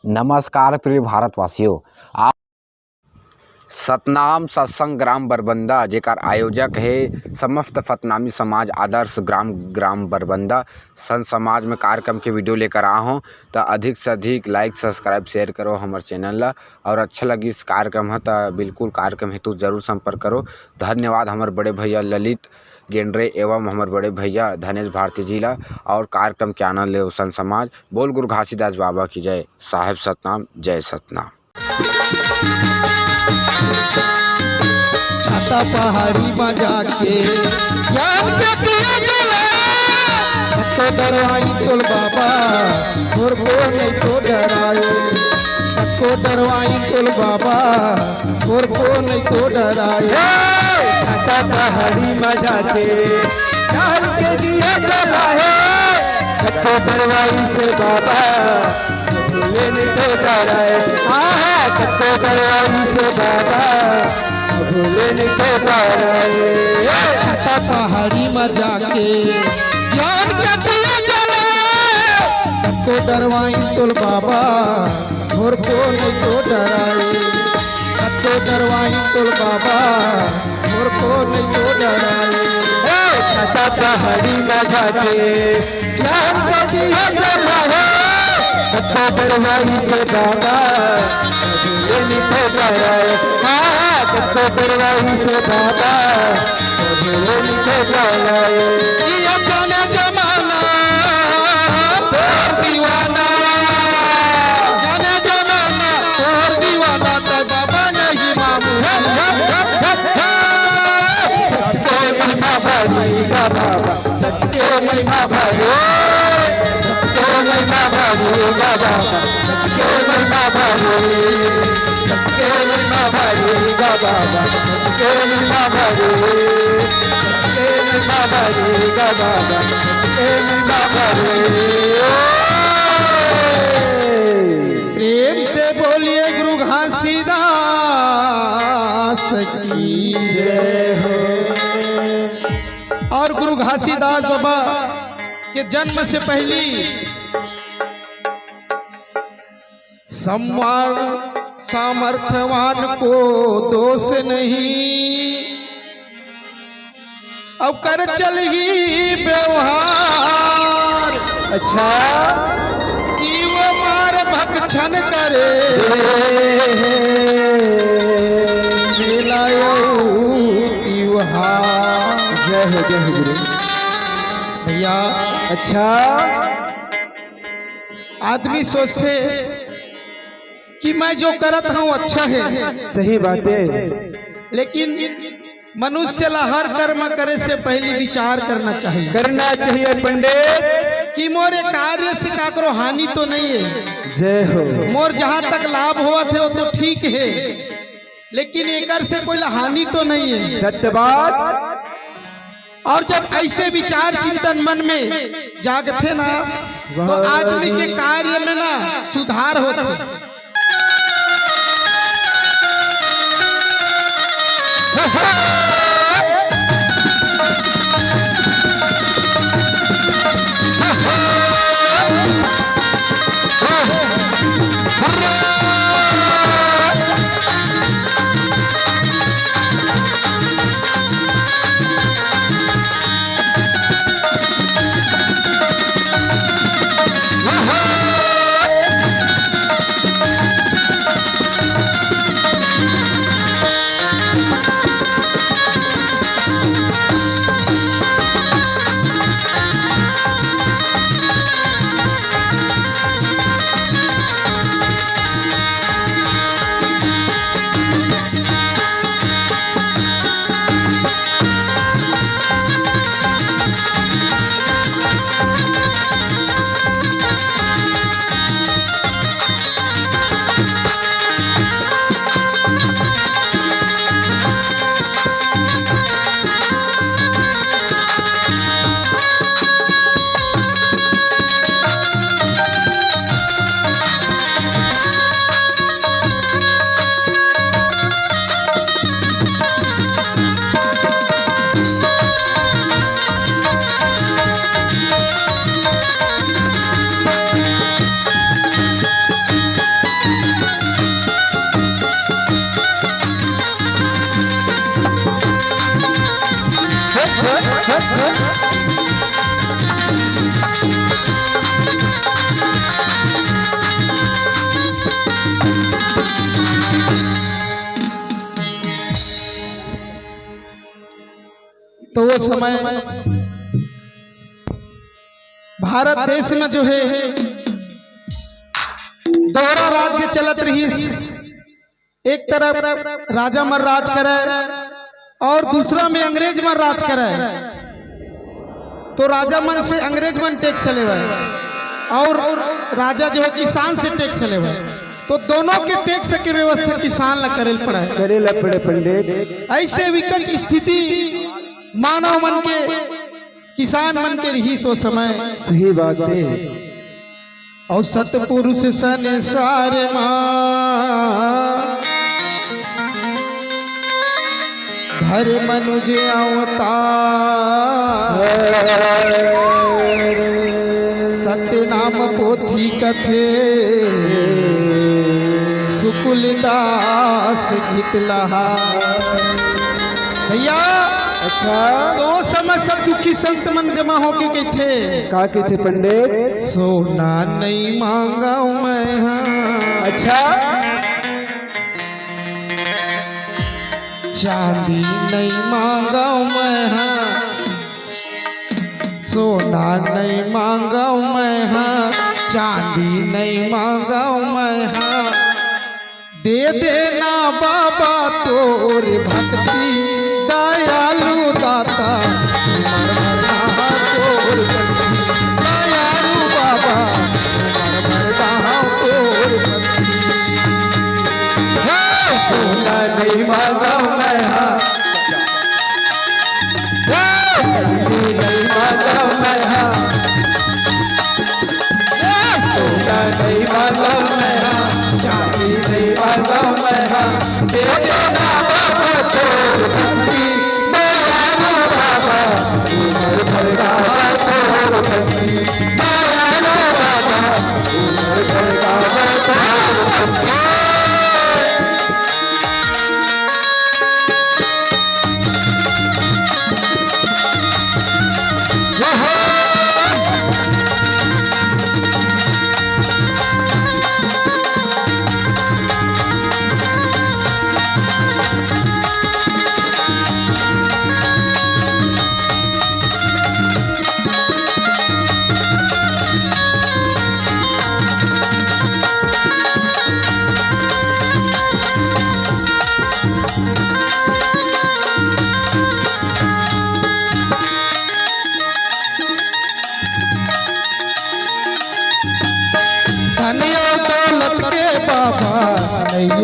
नमस्कार प्रिय भारतवासियों। आप सतनाम सत्संग ग्राम बरबंदा जेकर आयोजक है समस्त सतनामी समाज आदर्श ग्राम बरबंदा संत समाज में कार्यक्रम के वीडियो लेकर आया हूँ। तो अधिक से अधिक लाइक सब्सक्राइब शेयर करो हमारे चैनल ला। और अच्छा लगी इस कार्यक्रम है तो बिल्कुल कार्यक्रम हेतु जरूर संपर्क करो। धन्यवाद हमारे बड़े भैया ललित गेंद्रे एवं हमारे बड़े भैया धनेश भारती जी ला। और कार्यक्रम के आनंद ले संत समाज। बोल गुरु घासीदास बाबा की जय। साहेब सतनाम, जय सतनाम। छाता पहाड़ी बजा के ज्ञान के दिया जलाए तो डरवाई तोल बाबा और को नहीं तो डराए सबको डरवाई तोल बाबा और को नहीं तो डराए। छाता पहाड़ी बजा के ज्ञान के दिया जलाए सबको डरवाई से बाबा ये नहीं तो डराए। सबको डरवाई से बाबा भूले नहीं तो छाता पहाड़ी में जाके ज्ञान के दिया जलाए सबको डरवाई तोल बाबा और को नहीं तो डराए सबको डरवाई तोल बाबा और को नहीं तो डराए। छाता पहाड़ी में जाके ज्ञान के दिया जलाए सबको डरवाई से बाबा भूले नहीं तो डराए। सबको डरवाई से बाबा भूले नहीं तो डराए। ये जाने जमाना तोर दीवाना जाने जमाना तोर दीवाना तो बाबा नहीं मामू सबको महिमा भरी का बाबा सबको महिमा भरी सबको महिमा भरी का बाबा सबको महिमा भरी सबको महिमा भरी का बाबा सबको महिमा भरी सबको महिमा भरी का बाबा सबको महिमा भरी। प्रेम से बोलिए गुरु घासीदास की जय हो। और गुरु घासीदास बाबा के जन्म से पहली सम्मान सामर्थ्यवान को दोष नहीं अब कर चल ही व्यवहार। अच्छा जीव मार भक्षण करे जय हो गुरु भैया। अच्छा आदमी सोचते कि मैं जो करत हूँ अच्छा है, सही बात है, लेकिन मनुष्य ला हर कर्म करे से पहले विचार करना चाहिए पंडित कि मोरे कार्य से काकरो हानि तो नहीं है। जय हो। मोर जहाँ तक लाभ हुआ थे वो तो ठीक है, लेकिन एकर से कोई हानि तो नहीं है। सत्य बात। और जब ऐसे विचार चिंतन मन में जागते ना तो आदमी के कार्य में ना सुधार होता। तो वो समय भारत देश में जो है दोहरा राज्य चलत रही। एक तरफ राजा मन राज करे और दूसरा में अंग्रेज मन राज करे। तो राजा मन से अंग्रेज मन टैक्स लेवे और राजा जो है किसान से टैक्स लेवे। तो दोनों के टैक्स के व्यवस्था किसान ला करेला पड़े पंडित। ऐसे विकट स्थिति मानव मन के किसान मन के रही सो समय। सही बात है। और सतपुरुष सन सारे मां धर मनुज अवतार सत्य नाम पोथी कथे सुकुलदास गीत लहा। भैया अच्छा तो समय सब दुखी संत मन जमा होके गए थे। का कहते पंडित? सोना नहीं मांगा मैं हाँ। अच्छा चांदी नहीं मांगा मैं हाँ। सोना नहीं मांगा मैं हाँ। चांदी नहीं मांगा मैं हाँ। दे देना बाबा तोर भक्ति दयालु दाता उमर भरना तोर भक्ति दयालु बाबा उमर भरना तोर भक्ति। सोना नहीं मांगा मैं हाँ। चांदी नहीं मांगा मैं हाँ। सोना नहीं मांगा मैं हाँ। चांदी नहीं मांगा मैं हाँ। दे देना बाबा तोर भक्ति दयालु बाबा उमर भरना तोर भक्ति दयालु बाबा उमर भरना तोर भक्ति।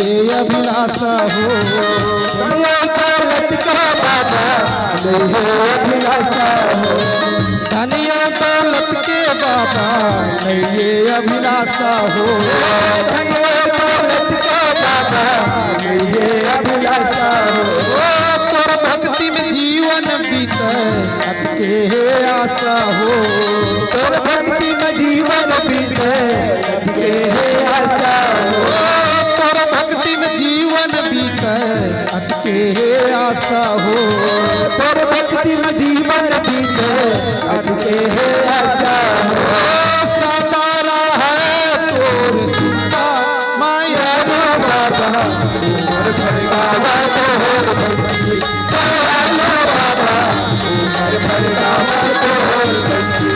ये अभिलाषा हो दौलत का बाबा नहीं अभिलाषा हो। धनिया दौलत के बाबा नहीं ये अभिलाषा हो। धनिया दौलत का बाबा नहीं अभिलाषा हो। तोर भक्ति में जीवन बीते अटके है आशा हो। तोर भक्ति में जीवन बीते अटके है आशा हो। जीवन बीते अटके है आशा हो। तोर भक्ति में जीवन बीते अटके है आशा हो। सतारा है तोर सीता माया रो बाबा उमर भरना तोर भक्ति दयालु बाबा उमर भरना तोर भक्ति।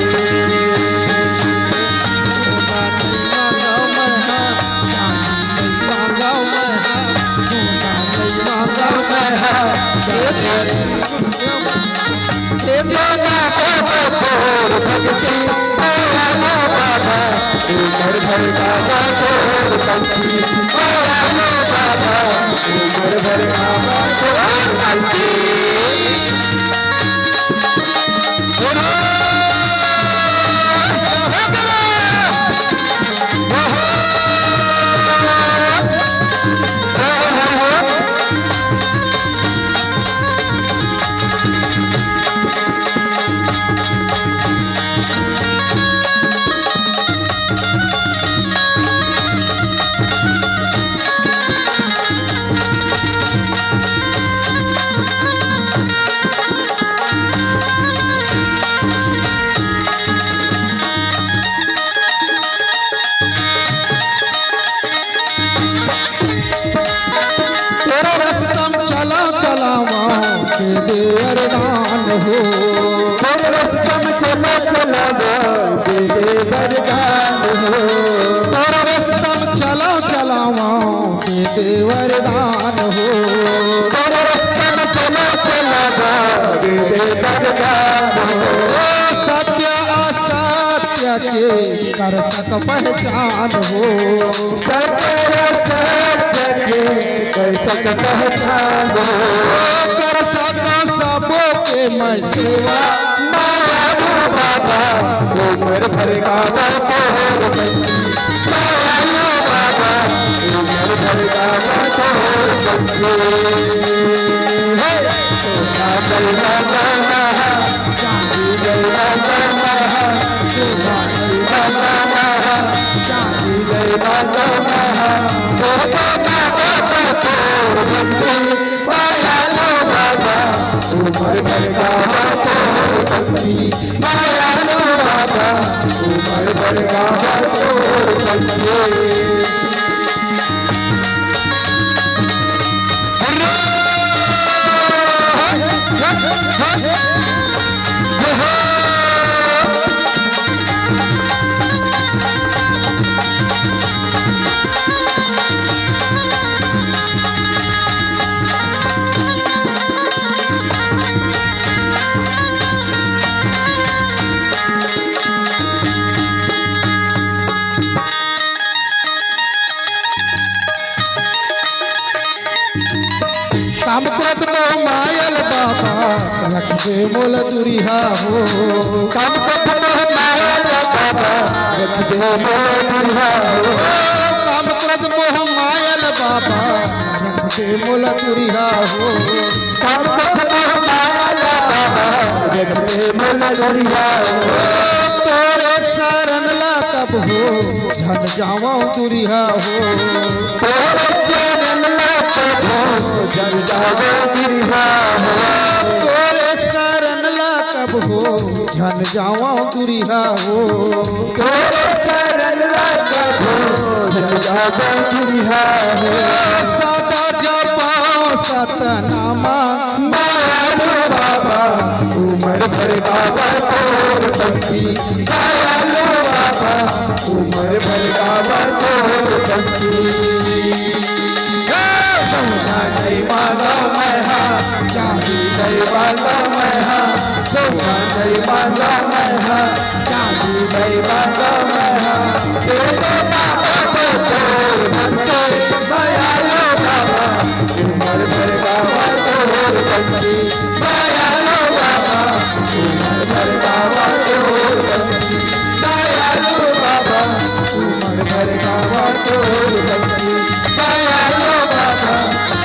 दे देना बाबा तोर भक्ति दयालु बाबा उमर भरना तोर भक्ति दयालु बाबा उमर भरना तोर भक्ति। के दे अरदान हो। तेरे रास्ते में चला चला दे दे वरदान हो। तेरे रास्ते में चला चलावा दे दे वरदान हो। तेरे रास्ते में चला चला दे दे वरदान हो। सत्य असत्य के कर सक पहचान हो। सत्य सत्य के कर सक पहचान हो। कर सक सबों के मैं सेवा माया बाबा उम्र भर का तोर बंदी। माया बाबा उम्र भर का तोर बंदी। सोना गैला गाना चांदी गैला गाना। सोना गैला गाना चांदी गैला गाना। तोर बंदी माया बाबा उम्र भर का तोर बंदी। माया बाबा उम्र भर का तोर बंदी। काम क्रोध मोह मायल बाबा रख दे मोल दुरिहा हो। काम क्रोध मोह मायल बाबा रख दे मोल दुरिहा हो। काम क्रोध मोह मायल बाबा रख दे मोल दुरिहा हो। काम क्रोध मोह मायल बाबा रख दे मोल दुरिहा हो। तोरे शरण ला कब हो झन जावा दुरिहा हो। तोरे चरण ला कब हो झन जावा दुरिहा हो। तोरे शरण ला कब हो झन जावा दुरिहा हो। तोरे शरण ला कब हो झन जावा दुरिहा हो। सदा जपाओ सतनामा माया बाबा उम्र भर बाबा तोर बंदी। माया बाबा उम्र भर बाबा तोर बंदी। सोना नहीं मांगा मैं हाँ चांदी नहीं मांगा मैं हाँ। सोना नहीं मांगा मैं हाँ चांदी नहीं मांगा मैं हाँ। तेरे बाबा को तोर बंदी। माया बाबा उम्र भर बाबा तोर बंदी। माया बाबा उम्र भर बाबा तोर बंदी। माया बाबा उम्र भर बाबा तोर बंदी। माया बाबा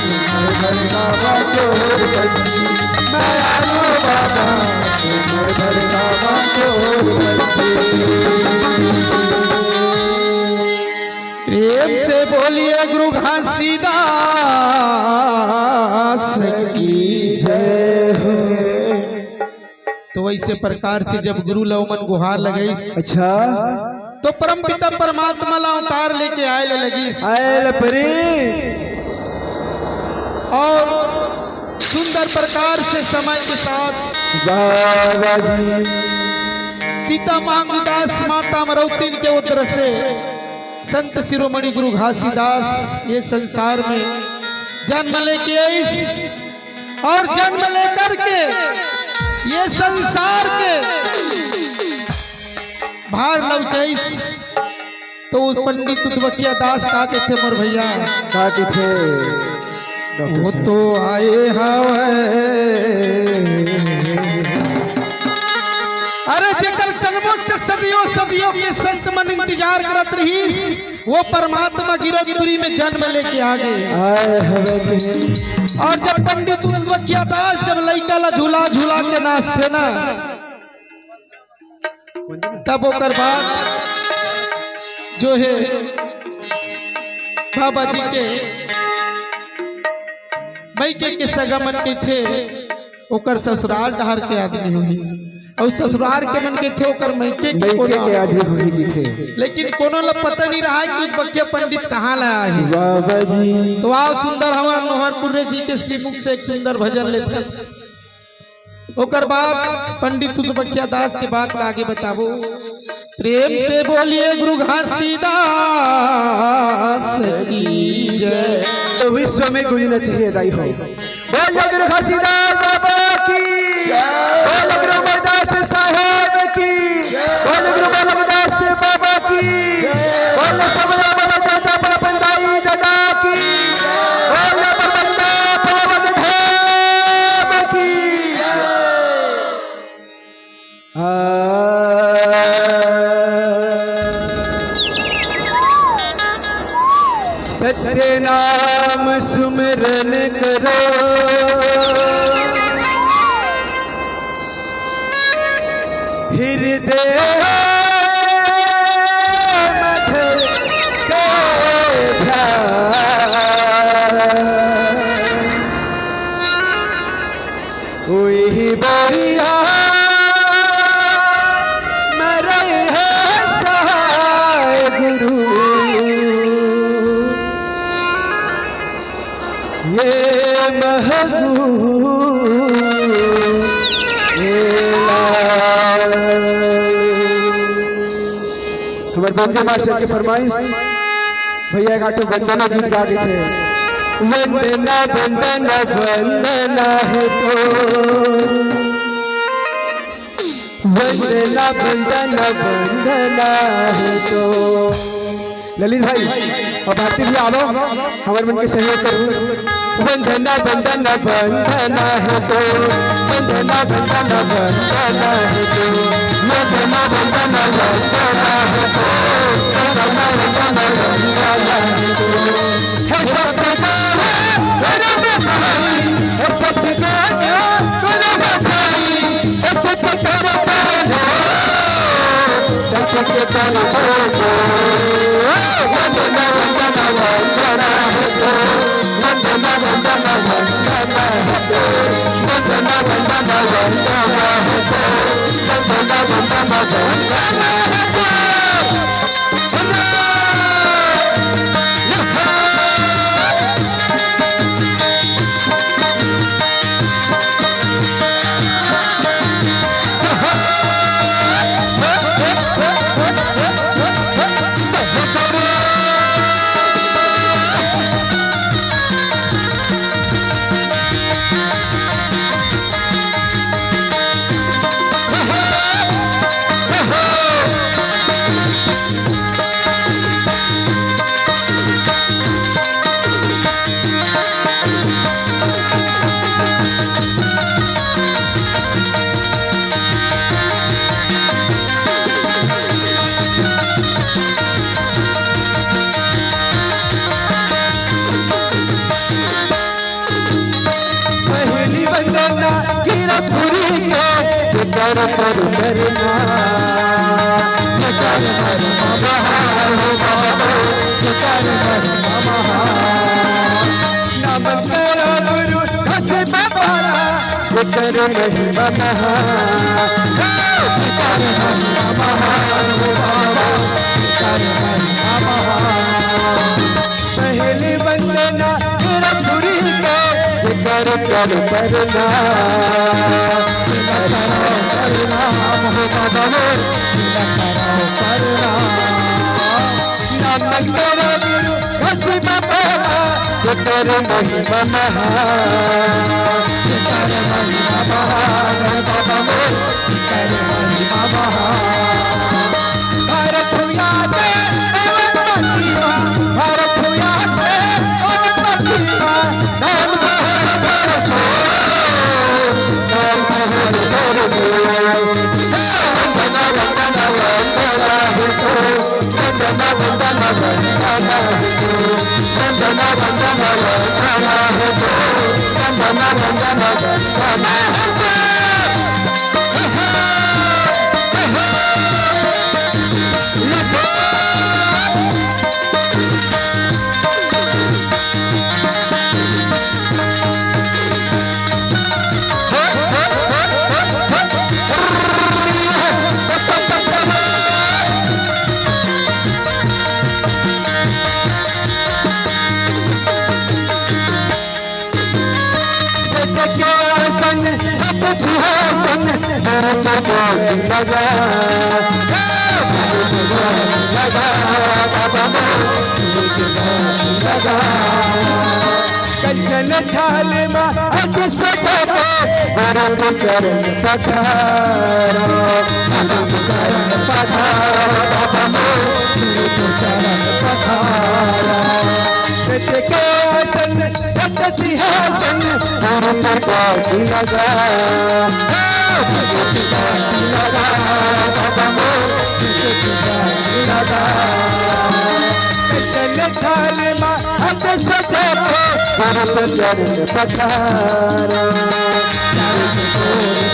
उम्र भर बाबा तोर बंदी। माया बाबा उम्र भर बाबा तोर बंदी। प्रेम से बोलिए गुरु घासीदास की जय हो। तो वैसे प्रकार से जब गुरु लवमन गुहार लगई अच्छा तो परम पिता परमात्मा ला अवतार लेके आए लगी आयल परी और सुंदर प्रकार से समय के साथ बाबा जी पिता मांगदास माता मरौतीन के उदर से संत शिरोमणि गुरु घासीदास ये संसार में जन्म लेके आई और जन्म लेकर के ये संसार के भार लौचैस। तो पंडित उद्वकिया दास कहते थे मोर भैया काटी थे वो तो आए हवे अरे जेकर जन्मों से सदियों सदियों के संत मन इंतजार करत रही वो परमात्मा गिरगिरी में जन्म लेके आ गए। आए हवे और जब पंडित उद्वकिया दास जब लइका ला झूला झूला के नाचते ना तब ओकर बाद जो है बाबा जी के मैके के सगा मन के थे ओकर ससुराल डहर के आदमी हुई और ससुराल के मन के थे ओकर मैके के आदमी होने की थे। लेकिन कोनो ला पता नहीं रहा कि उद्वकिया पंडित कहाँ लाया है। बाबा जी तो आओ सुंदर हमारा नोहरपुर जी के श्रीमुख से एक सुंदर भजन लेते ओकर बाद पंडित तुलबखिया दास के बात के आगे बताबो। प्रेम से बोलिए गुरु घासीदास की जय। तो विश्व में गूंजना चाहिए दाई हो। बोलो गुरु घासीदास बाबा की, बोलो गुरु अमरदास साहेब की, बोलो गुरु बालकदास बाबा की, बोलो सब दादा परबंदाई दादा की, बोलो परबंदा पावन धाम की। सत्य नाम सुमिरन करो, हृदय मध के ध्यान, वही बोरिया मरे है सहाय गुरु। ये महबू हमारे बंदे मास्टर की फरमाइश भैया घाटो वंदना गीत गा के थे। वंदना वंदना वंदना है तो, वंदना वंदना वंदना है तो। ललित भाई और भारती भी आओ हमारे मन के सहयोग करो। वंदना वंदना वंदना है तो, वंदना वंदना वंदना है तो, वंदना वंदना वंदना है तो, वंदना वंदना वंदना है तो। हे सत्यका गुरु बधाई, हे सत्यका गुरु बधाई, हे सत्यका गुरु सत्य करो वंदना वंदना वंदना है तो, वंदना वंदना वंदना है तो, वंदना वंदना वंदना है तो, वंदना वंदना वंदना है तो। कर करना कर महान हो बाबा, कर नाम तेरा गुरु घस बाबा, कर महिमा महान, कर महिमा महान हो बाबा, कर महिमा महान। पहली वंदना तेरा गुरु के कर करना कर महिमा महान, कर महिमा महान बाबा मोर, कर महिमा महान। भारत हुआ से पवन पतिवा, भारत हुआ से पवन पतिवा, नाम हर भर सो, नाम हर भर सो। वंदना वंदना वंदना है तो, वंदना वंदना वंदना है तो, वंदना वंदना वंदना है तो, वंदना वंदना वंदना है तो। संग सिंहासन मेरे तो बहुत लगा लगा बाबा लगा कंचन थाल में हक सदा परम चरण पधारा परम चरण पधारा बाबा चरण पधारा के आसन सत सिंहासन मेरे तो बहुत लगा लगा बाबा लगा कंचन थाल में हक सदा परम चरण पधारा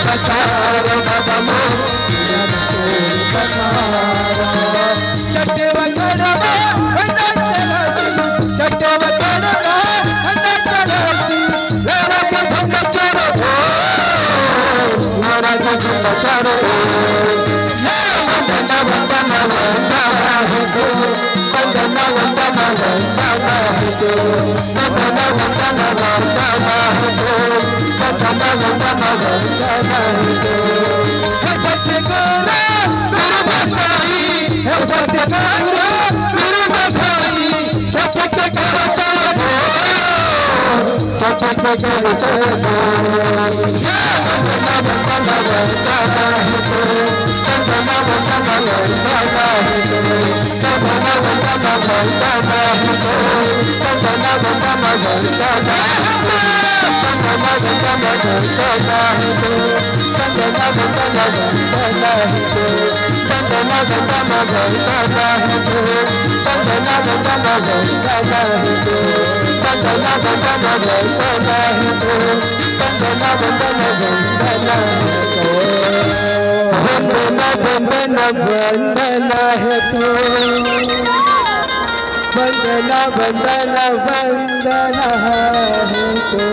पधारा बाबा वंदना है तो वंदना वंदना वंदना है तो